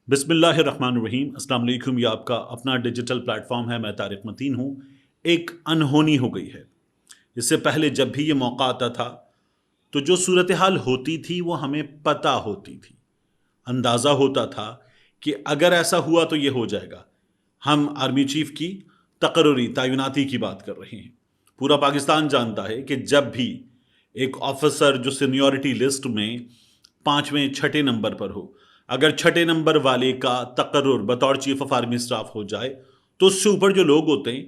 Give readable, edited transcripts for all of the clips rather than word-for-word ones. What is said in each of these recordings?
बिस्मिल्लाहिर्रहमानिर्रहीम। अस्सलाम वालेकुम। ये आपका अपना डिजिटल प्लेटफॉर्म है। मैं तारिक मतीन हूँ। एक अनहोनी हो गई है। इससे पहले जब भी ये मौका आता था तो जो सूरत हाल होती थी वो हमें पता होती थी, अंदाज़ा होता था कि अगर ऐसा हुआ तो ये हो जाएगा। हम आर्मी चीफ की तकर्री तैनाती की बात कर रहे हैं। पूरा पाकिस्तान जानता है कि जब भी एक ऑफिसर जो सीनियरिटी लिस्ट में पाँचवें छठे नंबर पर हो, अगर छठे नंबर वाले का तकर्रुर बतौर चीफ ऑफ आर्मी स्टाफ हो जाए तो उससे ऊपर जो लोग होते हैं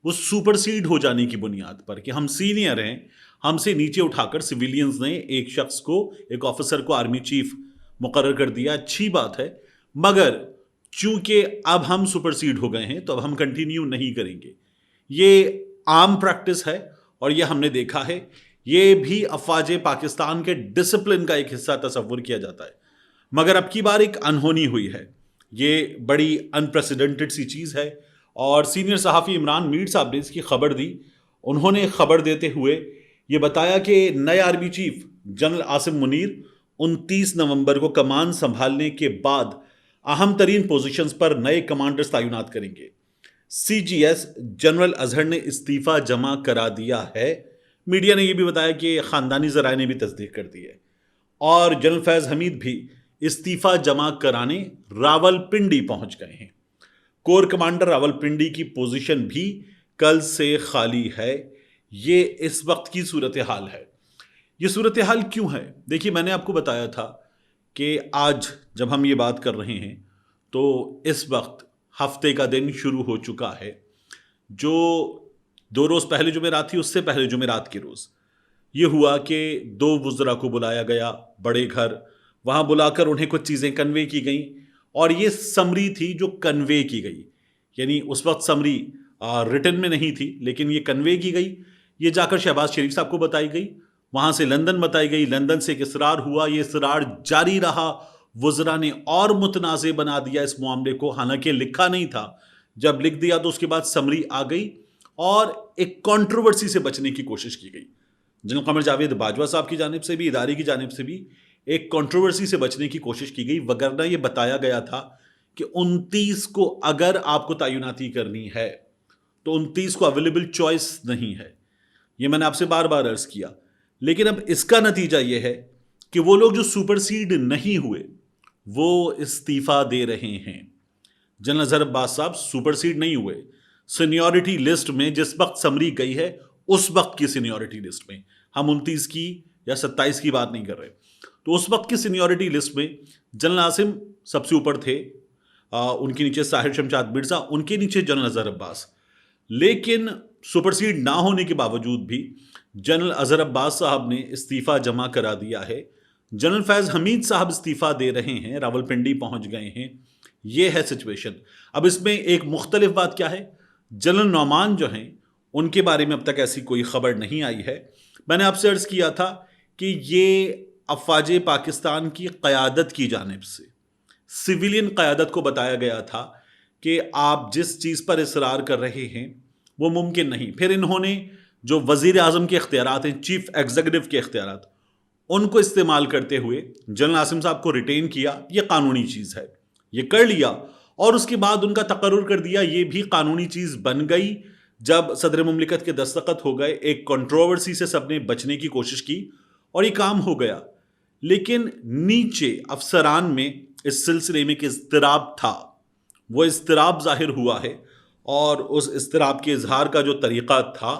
वो सुपरसीड हो जाने की बुनियाद पर कि हम सीनियर हैं, हमसे नीचे उठाकर सिविलियंस ने एक शख्स को, एक ऑफिसर को आर्मी चीफ मुकर्रर कर दिया। अच्छी बात है, मगर चूंकि अब हम सुपरसीड हो गए हैं तो अब हम कंटिन्यू नहीं करेंगे। ये आम प्रैक्टिस है और ये हमने देखा है। ये भी अफवाज पाकिस्तान के डिसिप्लिन का एक हिस्सा तस्वुर किया जाता है, मगर अब की बार एक अनहोनी हुई है। ये बड़ी अनप्रेसिडेंटेड सी चीज़ है और सीनियर सहाफ़ी इमरान मीर साहब ने इसकी खबर दी। उन्होंने खबर देते हुए ये बताया कि नए army chief general Asim Munir 29 नवंबर को कमान संभालने के बाद अहम तरीन पोजीशंस पर नए कमांडर्स तैनात करेंगे। सीजीएस जनरल अजहर ने इस्तीफ़ा जमा करा दिया है। मीडिया ने यह भी बताया कि ख़ानदानी ज़राए ने भी तस्दीक कर दी है और जनरल फैज़ हमीद भी इस्तीफ़ा जमा कराने रावलपिंडी पहुंच गए हैं। कोर कमांडर रावलपिंडी की पोजीशन भी कल से खाली है। ये इस वक्त की सूरत हाल है। ये सूरत हाल क्यों है? देखिए, मैंने आपको बताया था कि आज जब हम ये बात कर रहे हैं तो इस वक्त हफ्ते का दिन शुरू हो चुका है। जो 2 रोज़ पहले जुमेरात थी, उससे पहले जुमेरात के रोज़ ये हुआ कि 2 वुज़रा को बुलाया गया बड़े घर। वहाँ बुलाकर उन्हें कुछ चीज़ें कन्वे की गई और ये समरी थी जो कन्वे की गई। यानी उस वक्त समरी रिटन में नहीं थी, लेकिन ये कन्वे की गई। ये जाकर शहबाज शरीफ साहब को बताई गई, वहाँ से लंदन बताई गई। लंदन से एक इसरार हुआ, ये इसरार जारी रहा। वुज़रा ने और मुतनाज़े बना दिया इस मामले को, हालांकि लिखा नहीं था। जब लिख दिया तो उसके बाद समरी आ गई और एक कंट्रोवर्सी से बचने की कोशिश की गई। जनरल कमर जावेद बाजवा साहब की जानिब से भी, इदारे की जानिब से भी एक कंट्रोवर्सी से बचने की कोशिश की गई। वगरना ये बताया गया था कि 29 को अगर आपको तैनाती करनी है तो 29 को अवेलेबल चॉइस नहीं है। ये मैंने आपसे बार बार अर्ज किया। लेकिन अब इसका नतीजा ये है कि वो लोग जो सुपरसीड नहीं हुए वो इस्तीफा दे रहे हैं। जनरल अजहर अब्बास साहब सुपरसीड नहीं हुए। सीनियरिटी लिस्ट में जिस वक्त समरी गई है उस वक्त की सीनियरिटी लिस्ट में, हम 29 की या 27 की बात नहीं कर रहे, तो उस वक्त की सीनियरिटी लिस्ट में जनरल आसिम सबसे ऊपर थे। उनके नीचे साहिर शमशाद मिर्जा, उनके नीचे जनरल अजहर अब्बास। लेकिन सुपरसीड ना होने के बावजूद भी जनरल अजहर अब्बास साहब ने इस्तीफ़ा जमा करा दिया है। जनरल फैज़ हमीद साहब इस्तीफ़ा दे रहे हैं, रावलपिंडी पहुंच गए हैं। ये है सिचुएशन। अब इसमें एक मुख्तलिफ बात क्या है, जनरल नौमान जो हैं उनके बारे में अब तक ऐसी कोई खबर नहीं आई है। मैंने आपसे अर्ज़ किया था कि ये अफवाज पाकिस्तान की क़यादत की जानिब से, सिविलियन क़यादत को बताया गया था कि आप जिस चीज़ पर इसरार कर रहे हैं वो मुमकिन नहीं। फिर इन्होंने जो वज़ीर आज़म के इख्तियारात हैं, चीफ एग्जीक्यूटिव के इख्तियारात, उनको इस्तेमाल करते हुए जनरल आसिम साहब को रिटेन किया। ये कानूनी चीज़ है, ये कर लिया और उसके बाद उनका तकर्रुर कर दिया। ये भी कानूनी चीज़ बन गई। जब सदर मुमलिकत के दस्तखत हो गए, एक कंट्रोवर्सी से सबने बचने की कोशिश की और ये काम हो गया। लेकिन नीचे अफसरान में इस सिलसिले में एक इज़्तिराब था, वो इज़्तिराब ज़ाहिर हुआ है और उस इज़्तिराब के इजहार का जो तरीक़ा था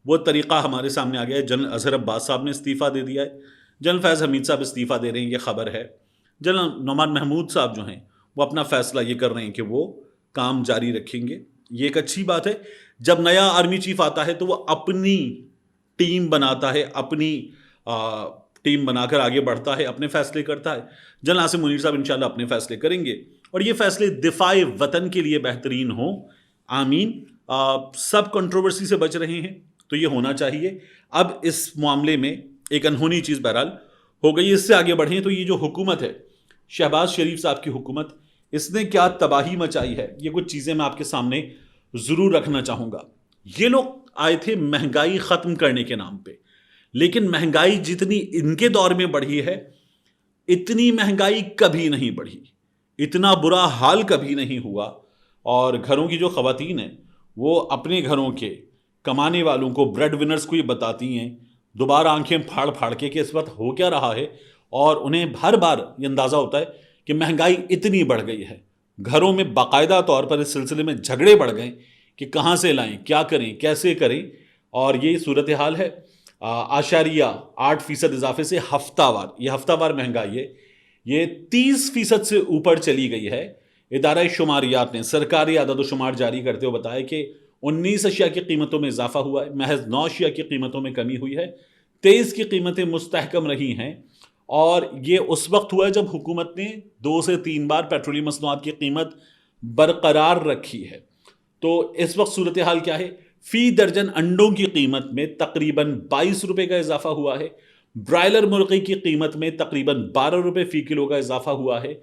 वो तरीक़ा हमारे सामने आ गया है। जनरल अजहर अब्बास साहब ने इस्तीफ़ा दे दिया है, जनरल फैज़ हमीद साहब इस्तीफ़ा दे रहे हैं, ये खबर है। जनरल नौमान महमूद साहब जो हैं वो अपना फ़ैसला ये कर रहे हैं कि वो काम जारी रखेंगे। ये एक अच्छी बात है। जब नया आर्मी चीफ आता है तो वो अपनी टीम बनाता है, अपनी टीम बनाकर आगे बढ़ता है, अपने फैसले करता है। जनरल आसिम मुनीर साहब इंशाल्लाह अपने फैसले करेंगे और ये फैसले दिफाए वतन के लिए बेहतरीन हो। आमीन। सब कंट्रोवर्सी से बच रहे हैं तो ये होना चाहिए। अब इस मामले में एक अनहोनी चीज़ बहरहाल हो गई। इससे आगे बढ़ें तो ये जो हुकूमत है, शहबाज शरीफ साहब की हुकूमत, इसने क्या तबाही मचाई है, ये कुछ चीज़ें मैं आपके सामने ज़रूर रखना चाहूँगा। ये लोग आए थे महंगाई ख़त्म करने के नाम पे, लेकिन महंगाई जितनी इनके दौर में बढ़ी है इतनी महंगाई कभी नहीं बढ़ी। اتنا برا حال کبھی نہیں ہوا. اور گھروں کی جو خواتین ہیں وہ اپنے گھروں کے کمانے والوں کو، بریڈ ونرز کو یہ بتاتی ہیں دوبارہ آنکھیں پھاڑ پھاڑ کے کہ اس وقت ہو کیا رہا ہے. اور انہیں ہر بار یہ اندازہ ہوتا ہے کہ مہنگائی اتنی بڑھ گئی ہے. گھروں میں باقاعدہ طور پر اس سلسلے میں جھگڑے بڑھ گئے کہ کہاں سے لائیں، کیا کریں، کیسے کریں. اور یہ صورتحال ہے. 8.8% اضافے سے ہفتہ وار، یہ ہفتہ وار مہنگائی ہے، یہ 30% سے اوپر چلی گئی ہے. ادارہ شماریات نے سرکاری عدد و شمار جاری کرتے ہوئے بتایا کہ 19 اشیاء کی قیمتوں میں اضافہ ہوا ہے، محض 9 اشیاء کی قیمتوں میں کمی ہوئی ہے، 23 کی قیمتیں مستحکم رہی ہیں. اور یہ اس وقت ہوا ہے جب حکومت نے 2 سے 3 بار پیٹرولیم مصنوعات کی قیمت برقرار رکھی ہے. تو اس وقت صورتحال کیا ہے؟ فی درجن انڈوں کی قیمت میں تقریباً 22 روپے کا اضافہ ہوا ہے. برائلر مرغی کی قیمت میں تقریباً 12 روپے فی کلو کا اضافہ ہوا ہے.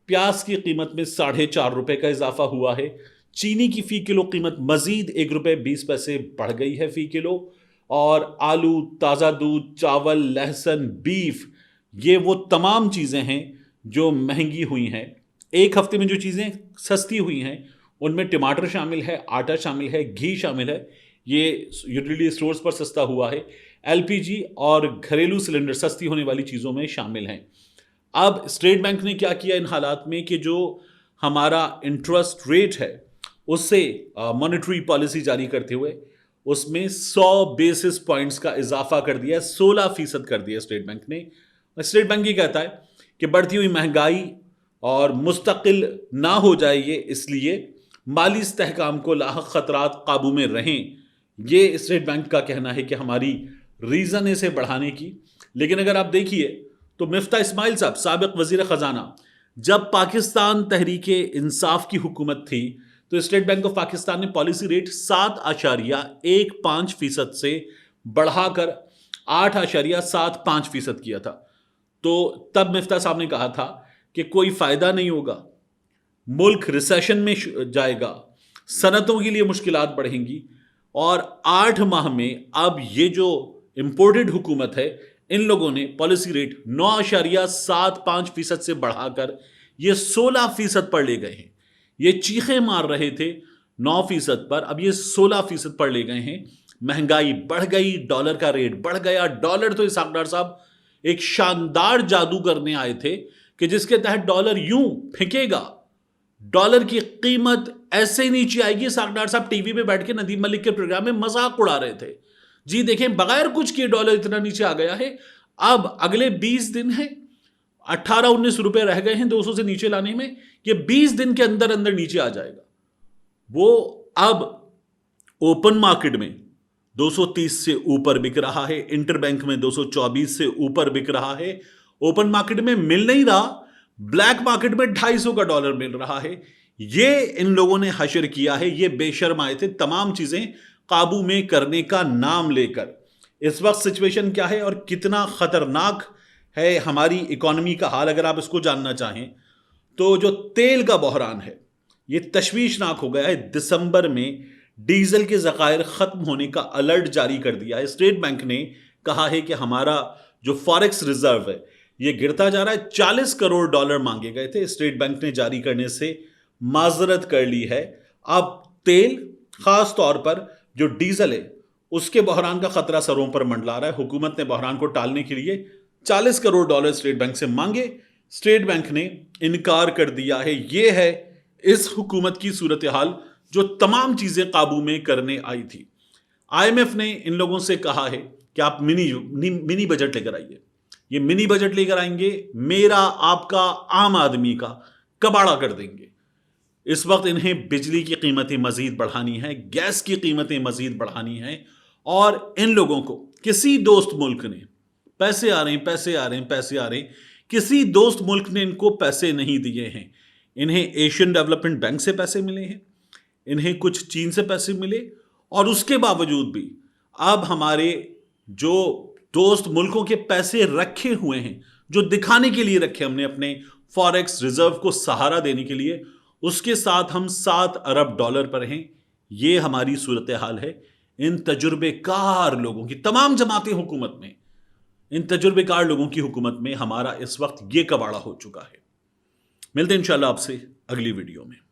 پیاز کی قیمت میں 4.5 روپے کا اضافہ ہوا ہے. چینی کی فی کلو قیمت مزید 1 روپے 20 پیسے بڑھ گئی ہے فی کلو. اور آلو، تازہ دودھ، چاول، لہسن، بیف، یہ وہ تمام چیزیں ہیں جو مہنگی ہوئی ہیں. ایک ہفتے میں جو چیزیں سستی ہوئی ہیں ان میں ٹماٹر شامل ہے، آٹا شامل ہے، گھی شامل ہے، یہ یوٹیلیٹی اسٹورز پر سستا ہوا ہے. ایل پی جی اور گھریلو سلنڈر سستی ہونے والی چیزوں میں شامل ہیں. اب اسٹیٹ بینک نے کیا کیا ان حالات میں کہ جو ہمارا انٹرسٹ ریٹ ہے اس سے مانیٹری پالیسی جاری کرتے ہوئے اس میں 100 بیسس پوائنٹس کا اضافہ کر دیا، 16% کر دیا اسٹیٹ بینک نے. اسٹیٹ بینک یہ کہتا ہے کہ بڑھتی ہوئی مہنگائی اور مستقل نہ ہو جائے یہ، اس لیے مالی استحکام کو لاحق خطرات قابو میں رہیں. یہ اسٹیٹ بینک کا کہنا ہے کہ ہماری ریزن ہے اسے بڑھانے کی. لیکن اگر آپ دیکھیے تو مفتاح اسماعیل صاحب سابق وزیر خزانہ، جب پاکستان تحریک انصاف کی حکومت تھی تو اسٹیٹ بینک آف پاکستان نے پالیسی ریٹ 7.15% سے بڑھا کر 8.75% کیا تھا. تو تب مفتاح صاحب نے کہا تھا کہ کوئی فائدہ نہیں ہوگا، ملک ریسیشن میں جائے گا، صنعتوں کے لیے مشکلات بڑھیں گی. اور 8 ماہ میں اب یہ جو امپورٹڈ حکومت ہے ان لوگوں نے پالیسی ریٹ 9.75% سے بڑھا کر یہ 16% پر لے گئے ہیں. یہ چیخیں مار رہے تھے 9% پر، اب یہ 16% پر لے گئے ہیں. مہنگائی بڑھ گئی، ڈالر کا ریٹ بڑھ گیا. ڈالر تو اسحاق ڈار صاحب ایک شاندار جادو کرنے آئے تھے کہ جس کے تحت ڈالر یوں پھینکے گا، ڈالر کی قیمت ایسے نیچے آئے گی. اسحاق ڈار صاحب ٹی وی پہ بیٹھ کے ندیم ملک کے پروگرام میں مذاق اڑا رہے تھے، جی دیکھیں بغیر کچھ کیے ڈالر اتنا نیچے آ گیا ہے. اب اگلے 20 دن ہیں، 18-19 روپے رہ گئے ہیں 200 سے نیچے لانے میں، یہ 20 دن کے اندر اندر نیچے آ جائے گا. وہ اب اوپن مارکیٹ میں 230 سے اوپر بک رہا ہے، انٹر بینک میں 224 سے اوپر بک رہا ہے. اوپن مارکیٹ میں مل نہیں رہا، بلیک مارکیٹ میں 250 کا ڈالر مل رہا ہے. یہ ان لوگوں نے حشر کیا ہے. یہ بے شرم آئے تھے تمام چیزیں قابو میں کرنے کا نام لے کر. اس وقت سچویشن کیا ہے اور کتنا خطرناک ہے ہماری اکانومی کا حال اگر آپ اس کو جاننا چاہیں تو جو تیل کا بحران ہے یہ تشویشناک ہو گیا ہے. دسمبر میں ڈیزل کے ذخائر ختم ہونے کا الرٹ جاری کر دیا ہے. اسٹیٹ بینک نے کہا ہے کہ ہمارا جو فاریکس ریزرو ہے یہ گرتا جا رہا ہے. 40 کروڑ ڈالر مانگے گئے تھے، اسٹیٹ بینک نے جاری کرنے سے معذرت کر لی ہے. اب تیل، خاص طور پر جو ڈیزل ہے اس کے بحران کا خطرہ سروں پر منڈلا رہا ہے. حکومت نے بحران کو ٹالنے کے لیے 40 کروڑ ڈالر اسٹیٹ بینک سے مانگے، اسٹیٹ بینک نے انکار کر دیا ہے. یہ ہے اس حکومت کی صورتحال جو تمام چیزیں قابو میں کرنے آئی تھی. آئی ایم ایف نے ان لوگوں سے کہا ہے کہ آپ منی بجٹ لے کر آئیے. یہ منی بجٹ لے کر آئیں گے، میرا آپ کا عام آدمی کا کباڑا کر دیں گے. اس وقت انہیں بجلی کی قیمتیں مزید بڑھانی ہیں، گیس کی قیمتیں مزید بڑھانی ہیں. اور ان لوگوں کو کسی دوست ملک نے پیسے آ رہے ہیں، کسی دوست ملک نے ان کو پیسے نہیں دیے ہیں. انہیں ایشین ڈیولپمنٹ بینک سے پیسے ملے ہیں، انہیں کچھ چین سے پیسے ملے، اور اس کے باوجود بھی اب ہمارے جو دوست ملکوں کے پیسے رکھے ہوئے ہیں، جو دکھانے کے لیے رکھے ہم نے اپنے فاریکس ریزرو کو سہارا دینے کے لیے، اس کے ساتھ ہم 7 ارب ڈالر پر ہیں. یہ ہماری صورتحال ہے. ان تجربے کار لوگوں کی، تمام جماعتیں حکومت میں، ان تجربے کار لوگوں کی حکومت میں ہمارا اس وقت یہ کباڑا ہو چکا ہے. ملتے ہیں انشاءاللہ آپ سے اگلی ویڈیو میں.